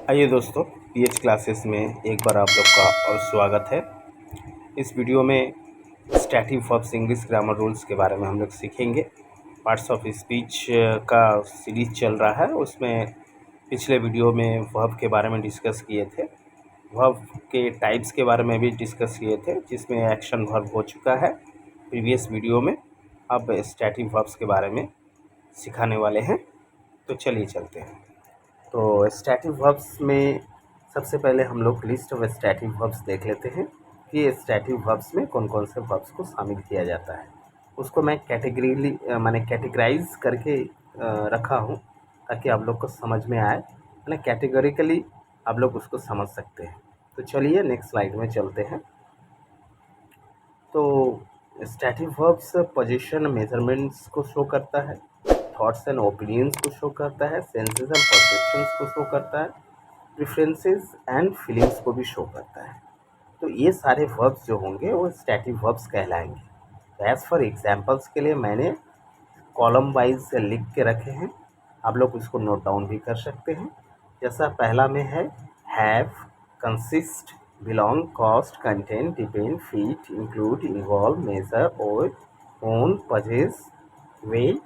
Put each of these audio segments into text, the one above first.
आइए दोस्तों, pH classes में एक बार आप लोग का और स्वागत है। इस वीडियो में static verbs English grammar rules के बारे में हम लोग सीखेंगे। पार्ट्स ऑफ स्पीच का सीरीज चल रहा है, उसमें पिछले वीडियो में वर्ब के बारे में डिस्कस किए थे। वर्ब के टाइप्स के बारे में भी डिस्कस किए थे, जिसमें एक्शन वर्ब हो चुका है प्रीवियस वीडियो में। अब स्टैटिक वर्ब्स के बारे में सिखाने वाले हैं, तो चलिए चलते हैं। तो स्टैटिक वर्ब्स में सबसे पहले हम लोग लिस्ट ऑफ स्टैटिक वर्ब्स देख लेते हैं कि स्टैटिक वर्ब्स में कौन कौन से वर्ब्स को शामिल किया जाता है। उसको मैं मैंने कैटेगराइज करके रखा हूँ ताकि आप लोग को समझ में आए, मैंने कैटेगरिकली आप लोग उसको समझ सकते हैं। तो चलिए नेक्स्ट स्लाइड में चलते हैं। तो स्टैटिक वर्ब्स पोजीशन मेजरमेंट्स को शो करता है, थॉट्स एंड ओपिनियंस को शो करता है, सेंसेस एंड परसेप्शंस को शो करता है, प्रेफरेंसेस एंड फीलिंग्स को भी शो करता है। तो ये सारे वर्ब्स जो होंगे वो स्टैटिक वर्ब्स कहलाएंगे। तो एज़ फॉर एग्जांपल्स के लिए मैंने कॉलम वाइज लिख के रखे हैं, आप लोग उसको नोट डाउन भी कर सकते हैं। जैसा पहला में है have, consist, belong, cost, content, depend, fit, include, involve, measure, own, possess, weigh.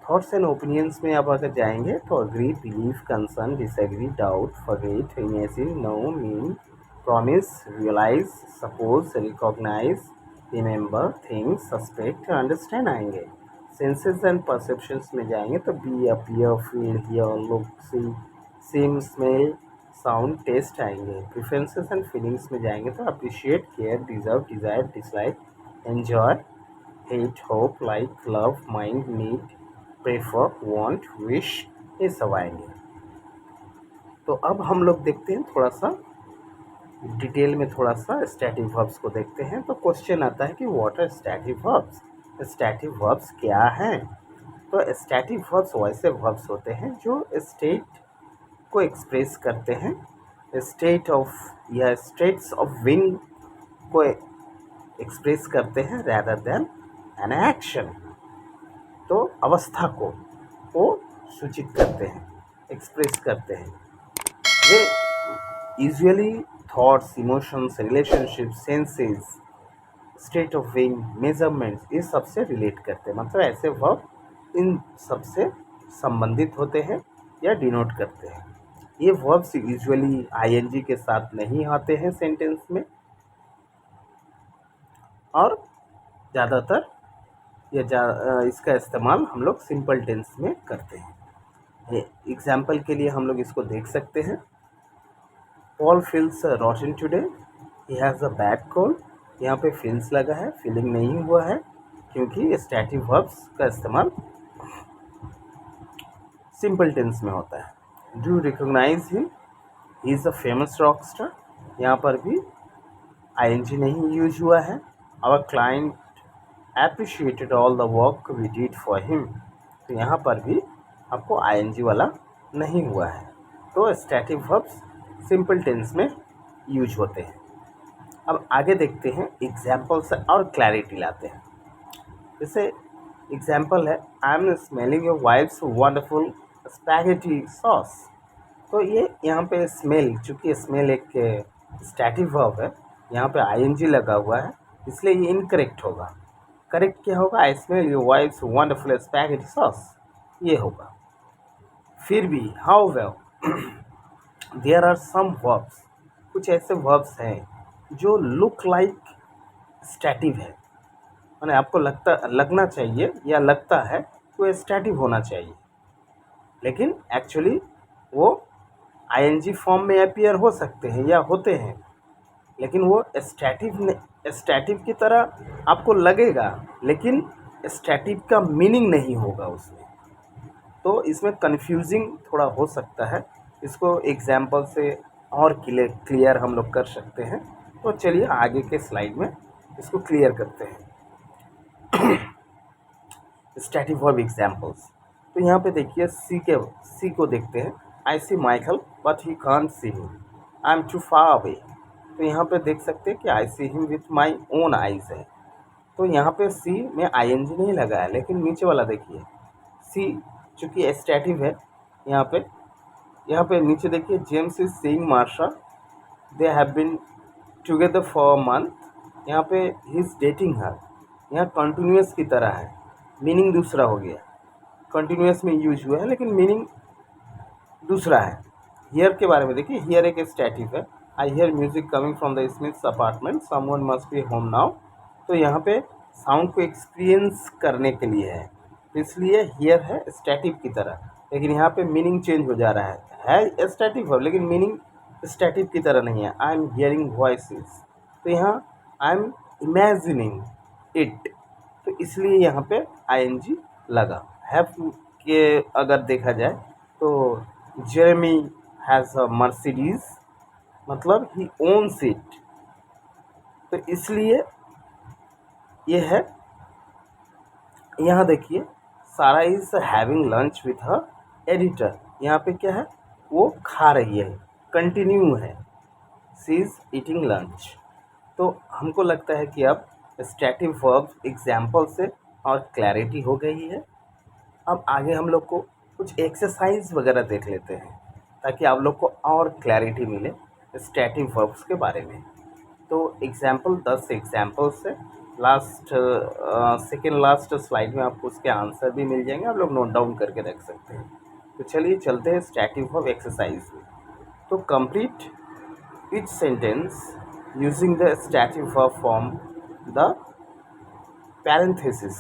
Thoughts and opinions में आप अगर जाएंगे तो agree, believe, concern, disagree, doubt, forget, imagine, know, mean, promise, realise, suppose, recognise, remember, think, suspect, understand आएंगे। Senses and perceptions में जाएंगे तो be, appear, feel, hear, look, see, seem, smell, sound, taste आएंगे। प्रेफरेंसेस एंड फीलिंग्स में जाएंगे तो appreciate, care, deserve, desire, dislike, enjoy, hate, hope, like, love, mind, need, prefer, want, wish, ये सब आएंगे। तो अब हम लोग देखते हैं थोड़ा सा डिटेल में, थोड़ा सा स्टैटिक वर्ब्स को देखते हैं। तो क्वेश्चन आता है कि what are static verbs, static verbs क्या हैं। तो स्टैटिक वर्ब्स वैसे वर्ब्स होते हैं जो स्टेट को एक्सप्रेस करते हैं, स्टेट ऑफ या स्टेट्स ऑफ विंग को एक्सप्रेस करते हैं रेदर देन एन एक्शन। तो अवस्था को वो सूचित करते हैं, एक्सप्रेस करते हैं। वे usually thoughts, emotions, relationship, senses, state of being, measurements, ये सबसे रिलेट करते हैं। मतलब ऐसे वर्ब इन सबसे संबंधित होते हैं या डिनोट करते हैं। ये वर्ब्स यूजुअली आईएनजी के साथ नहीं आते हैं सेंटेंस में, और ज़्यादातर इसका इस्तेमाल हम लोग सिंपल टेंस में करते हैं। एग्जाम्पल के लिए हम लोग इसको देख सकते हैं। Paul feels रॉटन today, he has a bad cold. यहाँ पे फील्स लगा है, फीलिंग नहीं हुआ है, क्योंकि स्टैटिक वर्ब्स का इस्तेमाल सिंपल टेंस में होता है। Do recognise him, he is a famous rock star. यहाँ पर भी आईएनजी नहीं यूज हुआ है। Our client appreciated all the work we did for him। तो यहाँ पर भी आपको आईएनजी वाला नहीं हुआ है। तो स्टैटिक वर्ब्स सिंपल टेंस में यूज होते हैं। अब आगे देखते हैं एग्जाम्पल से और क्लैरिटी लाते हैं। जैसे एग्जाम्पल है, I am smelling your wife's wonderful spaghetti sauce. तो ये यहाँ पे स्मेल, चूँकि स्मेल एक स्टैटिक वर्ब है, यहाँ पे आईएनजी लगा हुआ है, इसलिए ये इनकरेक्ट होगा। करेक्ट क्या होगा, I smell your wife's wonderful spaghetti sauce, ये होगा। फिर भी however there are some verbs, कुछ ऐसे वर्ब्स हैं जो लुक लाइक स्टैटिक है, माने आपको लगना चाहिए या लगता है वो स्टैटिक होना चाहिए, लेकिन एक्चुअली वो आईएनजी फॉर्म में अपीयर हो सकते हैं या होते हैं, लेकिन वो स्टैटिक की तरह आपको लगेगा, लेकिन स्टैटिक का मीनिंग नहीं होगा उसमें। तो इसमें कन्फ्यूजिंग थोड़ा हो सकता है, इसको एग्जाम्पल से और क्लियर हम लोग कर सकते हैं। तो चलिए आगे के स्लाइड में इसको क्लियर करते हैं। Static verb examples. तो यहाँ पे देखिए सी को देखते हैं। I see Michael but he can't see me, I am too far away. तो यहाँ पे देख सकते हैं कि I see him with my own eyes है। तो यहाँ पे सी में आईएनजी नहीं लगा है, लेकिन नीचे वाला देखिए सी चूँकि स्टैटिक है, यहाँ पे यहाँ पे नीचे देखिए, James is seeing Marsha, they have been together for a month. यहाँ पे ही इज डेटिंग हर, यहाँ कंटिन्यूस की तरह है, मीनिंग दूसरा हो गया। कंटिन्यूस में यूज हुआ है लेकिन मीनिंग दूसरा है। हियर के बारे में देखिए, हियर एक स्टैटिव है। I hear music coming from the Smiths apartment, someone must be home now. तो यहाँ पे साउंड को एक्सपीरियंस करने के लिए है, तो इसलिए हियर है स्टैटिव की तरह, लेकिन यहाँ पे मीनिंग चेंज हो जा रहा है स्टैटिव है लेकिन मीनिंग स्टैटिव की तरह नहीं है। आई एम हियरिंग वॉइसेस, तो यहाँ आई एम इमेजिनिंग इट, तो इसलिए यहाँ पे आईएनजी लगा। हैव के अगर देखा जाए तो जेरेमी हैज़ अ मर्सिडीज, मतलब ही ओन्स इट, तो इसलिए ये है। यहाँ देखिए, सारा is having lunch with her editor, यहाँ पे क्या है, वो खा रही है, कंटिन्यू है, शी इज ईटिंग लंच। तो हमको लगता है कि अब स्टैटिव वर्ब एग्जाम्पल से और क्लैरिटी हो गई है। अब आगे हम लोग को कुछ एक्सरसाइज वगैरह देख लेते हैं ताकि आप लोग को और क्लैरिटी मिले स्टैटिव वर्ब्स के बारे में। तो एग्जाम्पल 10 एग्जाम्पल्स है, लास्ट सेकेंड लास्ट स्लाइड में आपको उसके आंसर भी मिल जाएंगे, आप लोग नोट डाउन करके रख सकते हैं। तो चलिए चलते हैं स्टैटिव वर्ब एक्सरसाइज में। तो complete each sentence using the stative verb form, the parenthesis।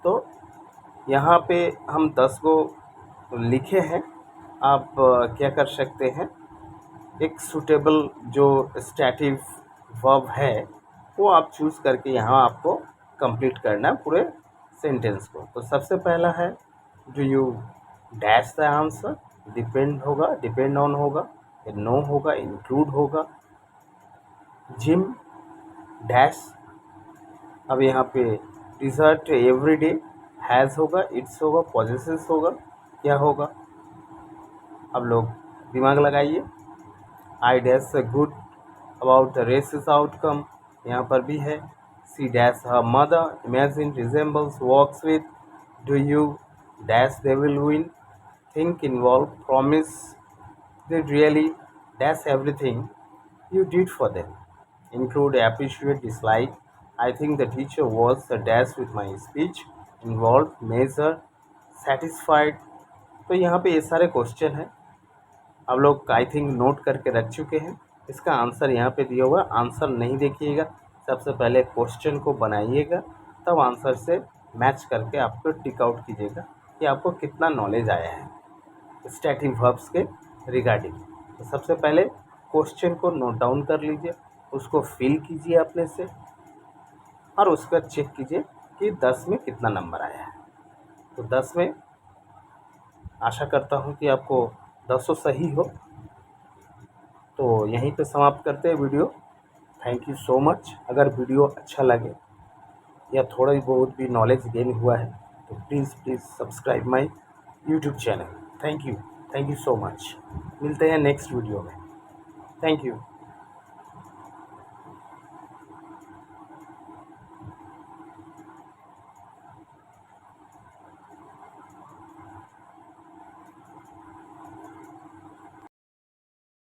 तो यहाँ पे हम 10 को लिखे हैं। आप क्या कर सकते हैं, एक सूटेबल जो स्टैटिव वर्ब है वो आप चूज़ करके यहाँ आपको कंप्लीट करना है पूरे सेंटेंस को। तो सबसे पहला है, do you dash the answer, depend होगा, डिपेंड ऑन होगा, नो होगा, इंक्लूड होगा, जिम डैश। अब यहाँ पे डिजर्ट एवरी डे, हैज़ होगा, इट्स होगा, पॉजेसेस होगा, क्या होगा, अब लोग दिमाग लगाइए। I dash good about the race's outcome, यहाँ पर भी है। She dash her mother, imagine, resembles, works with, do you dash they will win, think, involve, promise, did really dash everything you did for them, include, appreciate, dislike, I think the teacher was a dash with my speech, involved, measure, satisfied। तो यहाँ पे ये सारे question हैं, आप लोग I think note करके रख चुके हैं। इसका आंसर यहाँ पे दिया हुआ है, आंसर नहीं देखिएगा, सबसे पहले क्वेश्चन को बनाइएगा, तब आंसर से मैच करके आपको टिक आउट कीजिएगा कि आपको कितना नॉलेज आया है स्टैटिव वर्ब्स के रिगार्डिंग। तो सबसे पहले क्वेश्चन को नोट डाउन कर लीजिए, उसको फिल कीजिए अपने से, और उसके बाद चेक कीजिए कि 10 में कितना नंबर आया है। तो 10 में आशा करता हूँ कि आपको 10 सही हो। तो यहीं पे समाप्त करते हैं video. Thank you so much. अगर वीडियो अच्छा लगे या थोड़ा ही बहुत भी नॉलेज गेन हुआ है तो please subscribe my YouTube channel. Thank you so much. मिलते हैं नेक्स्ट वीडियो में। Thank you.